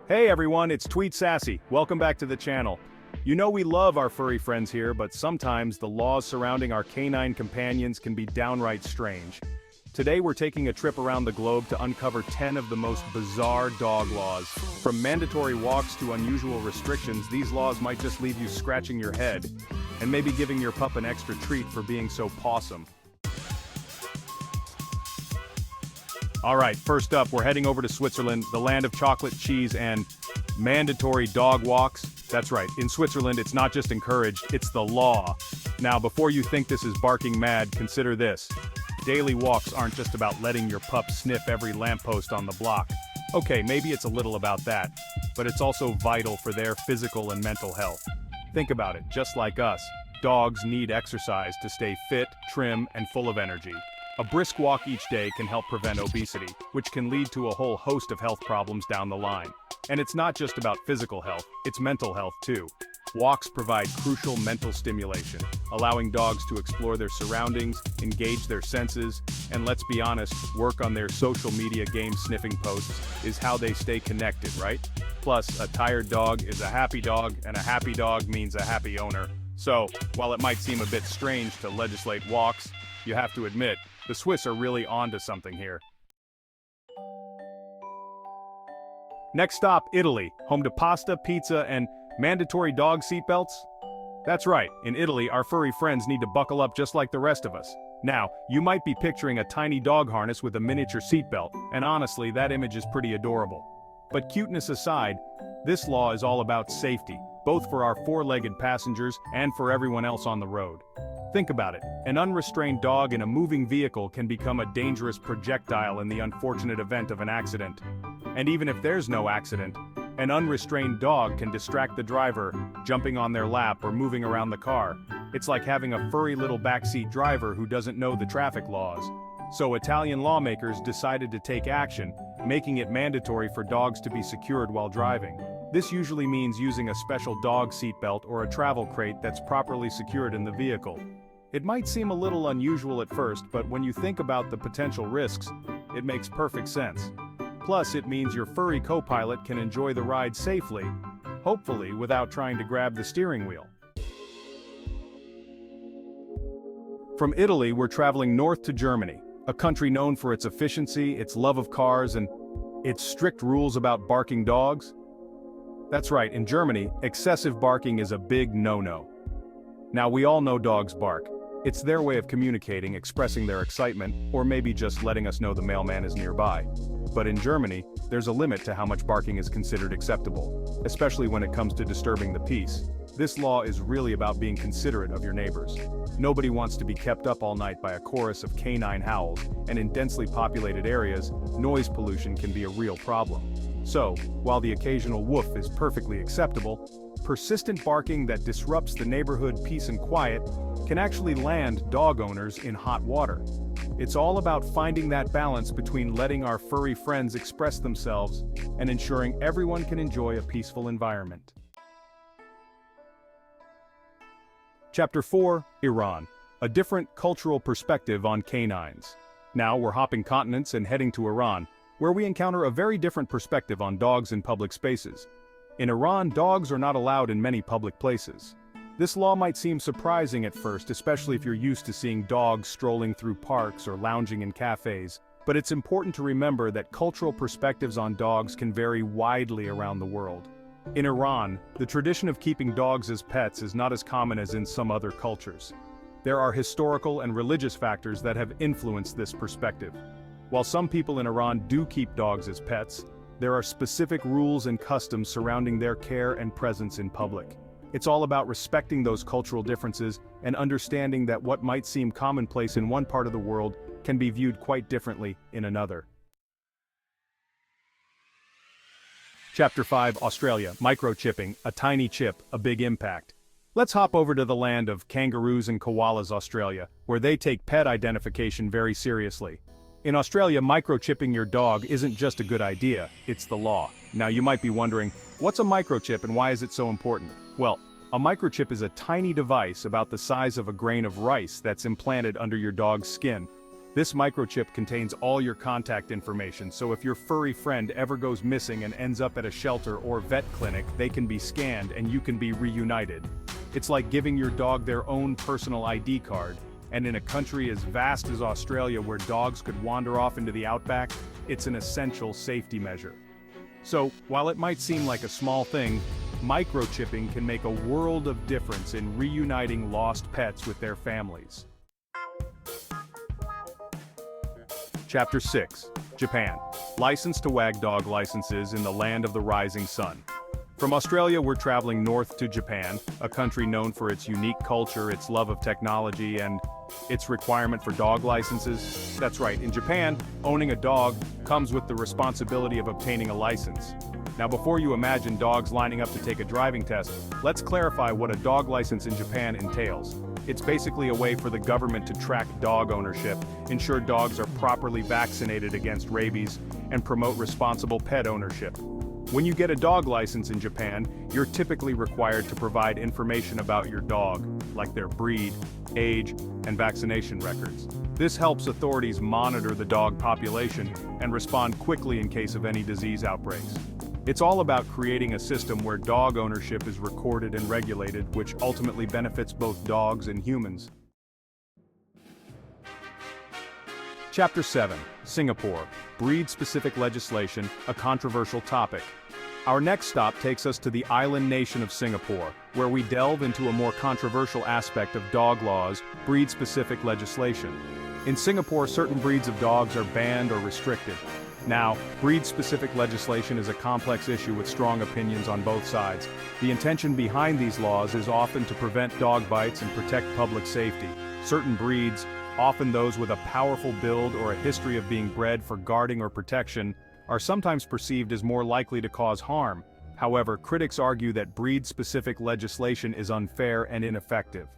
Hey everyone, it's Tweet Sassy. Welcome back to the channel. You know we love our furry friends here, but sometimes the laws surrounding our canine companions can be downright strange. Today we're taking a trip around the globe to uncover 10 of the most bizarre dog laws. From mandatory walks to unusual restrictions, these laws might just leave you scratching your head, and maybe giving your pup an extra treat for being so pawsome. Alright, first up, we're heading over to Switzerland, the land of chocolate, cheese, and mandatory dog walks. That's right, in Switzerland it's not just encouraged, it's the law. Now, before you think this is barking mad, consider this. Daily walks aren't just about letting your pup sniff every lamppost on the block. Okay, maybe it's a little about that, but it's also vital for their physical and mental health. Think about it, just like us, dogs need exercise to stay fit, trim, and full of energy. A brisk walk each day can help prevent obesity, which can lead to a whole host of health problems down the line. And it's not just about physical health, it's mental health too. Walks provide crucial mental stimulation, allowing dogs to explore their surroundings, engage their senses, and let's be honest, work on their social media game sniffing posts is how they stay connected, right? Plus, a tired dog is a happy dog, and a happy dog means a happy owner. So, while it might seem a bit strange to legislate walks, you have to admit, the Swiss are really onto something here. Next stop, Italy, home to pasta, pizza, and mandatory dog seatbelts? That's right, in Italy our furry friends need to buckle up just like the rest of us. Now, you might be picturing a tiny dog harness with a miniature seatbelt, and honestly that image is pretty adorable. But cuteness aside, this law is all about safety, both for our four-legged passengers and for everyone else on the road. Think about it, an unrestrained dog in a moving vehicle can become a dangerous projectile in the unfortunate event of an accident. And even if there's no accident, an unrestrained dog can distract the driver, jumping on their lap or moving around the car. It's like having a furry little backseat driver who doesn't know the traffic laws. So Italian lawmakers decided to take action, making it mandatory for dogs to be secured while driving. This usually means using a special dog seatbelt or a travel crate that's properly secured in the vehicle. It might seem a little unusual at first, but when you think about the potential risks, it makes perfect sense. Plus, it means your furry co-pilot can enjoy the ride safely, hopefully without trying to grab the steering wheel. From Italy, we're traveling north to Germany, a country known for its efficiency, its love of cars, and its strict rules about barking dogs. That's right, in Germany, excessive barking is a big no-no. Now, we all know dogs bark. It's their way of communicating, expressing their excitement, or maybe just letting us know the mailman is nearby. But in Germany, there's a limit to how much barking is considered acceptable, especially when it comes to disturbing the peace. This law is really about being considerate of your neighbors. Nobody wants to be kept up all night by a chorus of canine howls, and in densely populated areas, noise pollution can be a real problem. So, while the occasional woof is perfectly acceptable, persistent barking that disrupts the neighborhood peace and quiet can actually land dog owners in hot water. It's all about finding that balance between letting our furry friends express themselves and ensuring everyone can enjoy a peaceful environment. Chapter 4, Iran, a different cultural perspective on canines. Now we're hopping continents and heading to Iran, where we encounter a very different perspective on dogs in public spaces. In Iran, dogs are not allowed in many public places. This law might seem surprising at first, especially if you're used to seeing dogs strolling through parks or lounging in cafes, but it's important to remember that cultural perspectives on dogs can vary widely around the world. In Iran, the tradition of keeping dogs as pets is not as common as in some other cultures. There are historical and religious factors that have influenced this perspective. While some people in Iran do keep dogs as pets, there are specific rules and customs surrounding their care and presence in public. It's all about respecting those cultural differences and understanding that what might seem commonplace in one part of the world can be viewed quite differently in another. Chapter 5, Australia, microchipping, a tiny chip, a big impact. Let's hop over to the land of kangaroos and koalas, Australia, where they take pet identification very seriously. In Australia, microchipping your dog isn't just a good idea, it's the law. Now you might be wondering, what's a microchip and why is it so important? Well, a microchip is a tiny device about the size of a grain of rice that's implanted under your dog's skin. This microchip contains all your contact information, so if your furry friend ever goes missing and ends up at a shelter or vet clinic, they can be scanned and you can be reunited. It's like giving your dog their own personal ID card, and in a country as vast as Australia where dogs could wander off into the outback, it's an essential safety measure. So, while it might seem like a small thing, microchipping can make a world of difference in reuniting lost pets with their families. Chapter 6. Japan. License to wag dog licenses in the land of the rising sun. From Australia, we're traveling north to Japan, a country known for its unique culture, its love of technology, and its requirement for dog licenses. That's right, in Japan, owning a dog comes with the responsibility of obtaining a license. Now, before you imagine dogs lining up to take a driving test, let's clarify what a dog license in Japan entails. It's basically a way for the government to track dog ownership, ensure dogs are properly vaccinated against rabies, and promote responsible pet ownership. When you get a dog license in Japan, you're typically required to provide information about your dog, like their breed, age, and vaccination records. This helps authorities monitor the dog population and respond quickly in case of any disease outbreaks. It's all about creating a system where dog ownership is recorded and regulated, which ultimately benefits both dogs and humans. Chapter 7. Singapore. Breed-specific legislation, a controversial topic. Our next stop takes us to the island nation of Singapore, where we delve into a more controversial aspect of dog laws, breed-specific legislation. In Singapore, certain breeds of dogs are banned or restricted. Now, breed-specific legislation is a complex issue with strong opinions on both sides. The intention behind these laws is often to prevent dog bites and protect public safety. Certain breeds, often those with a powerful build or a history of being bred for guarding or protection, are sometimes perceived as more likely to cause harm. However, critics argue that breed-specific legislation is unfair and ineffective.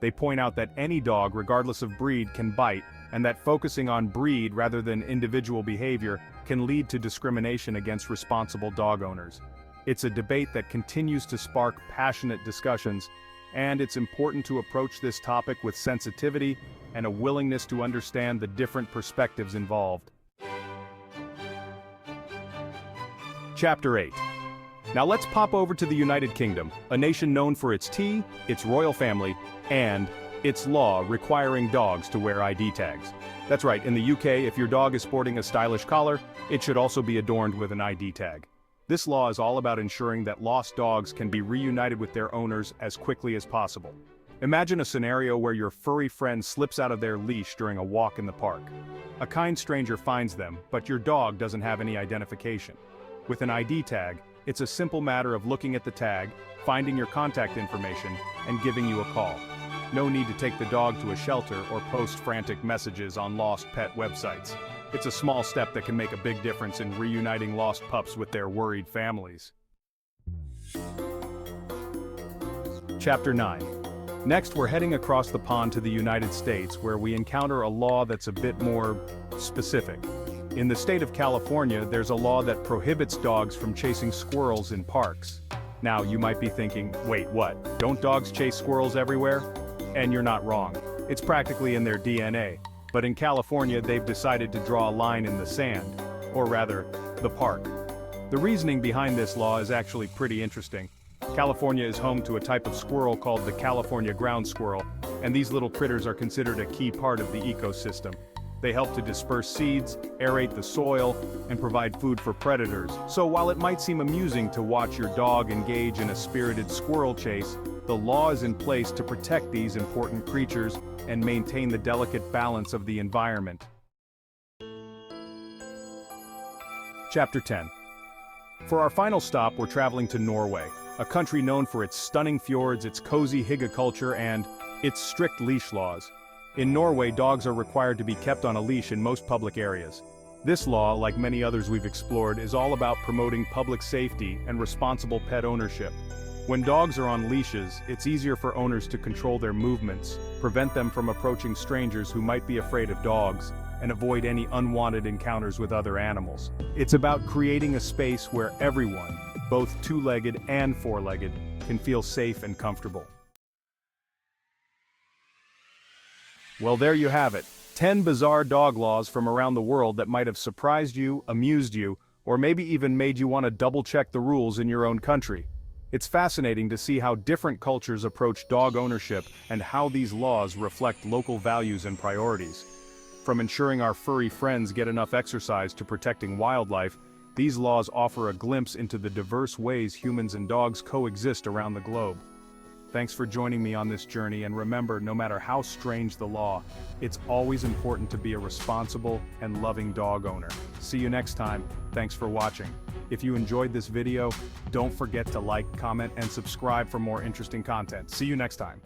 They point out that any dog, regardless of breed, can bite, and that focusing on breed rather than individual behavior can lead to discrimination against responsible dog owners. It's a debate that continues to spark passionate discussions, and it's important to approach this topic with sensitivity and a willingness to understand the different perspectives involved. Chapter 8. Now let's pop over to the United Kingdom, a nation known for its tea, its royal family, and its law requiring dogs to wear ID tags. That's right, in the UK, if your dog is sporting a stylish collar, it should also be adorned with an ID tag. This law is all about ensuring that lost dogs can be reunited with their owners as quickly as possible. Imagine a scenario where your furry friend slips out of their leash during a walk in the park. A kind stranger finds them, but your dog doesn't have any identification. With an ID tag, it's a simple matter of looking at the tag, finding your contact information, and giving you a call. No need to take the dog to a shelter or post frantic messages on lost pet websites. It's a small step that can make a big difference in reuniting lost pups with their worried families. Chapter 9. Next, we're heading across the pond to the United States, where we encounter a law that's a bit more specific. In the state of California, there's a law that prohibits dogs from chasing squirrels in parks. Now, you might be thinking, wait, what? Don't dogs chase squirrels everywhere? And you're not wrong. It's practically in their DNA. But in California, they've decided to draw a line in the sand, or rather, the park. The reasoning behind this law is actually pretty interesting. California is home to a type of squirrel called the California ground squirrel, and these little critters are considered a key part of the ecosystem. They help to disperse seeds, aerate the soil, and provide food for predators. So while it might seem amusing to watch your dog engage in a spirited squirrel chase, the law is in place to protect these important creatures and maintain the delicate balance of the environment. Chapter 10. For our final stop, we're traveling to Norway, a country known for its stunning fjords, its cozy hygge culture, and its strict leash laws. In Norway, dogs are required to be kept on a leash in most public areas. This law, like many others we've explored, is all about promoting public safety and responsible pet ownership. When dogs are on leashes, it's easier for owners to control their movements, prevent them from approaching strangers who might be afraid of dogs, and avoid any unwanted encounters with other animals. It's about creating a space where everyone, both two-legged and four-legged, can feel safe and comfortable. Well, there you have it. 10 bizarre dog laws from around the world that might have surprised you, amused you, or maybe even made you want to double-check the rules in your own country. It's fascinating to see how different cultures approach dog ownership and how these laws reflect local values and priorities. From ensuring our furry friends get enough exercise to protecting wildlife, these laws offer a glimpse into the diverse ways humans and dogs coexist around the globe. Thanks for joining me on this journey, and remember, no matter how strange the law, it's always important to be a responsible and loving dog owner. See you next time. Thanks for watching. If you enjoyed this video, don't forget to like, comment, and subscribe for more interesting content. See you next time.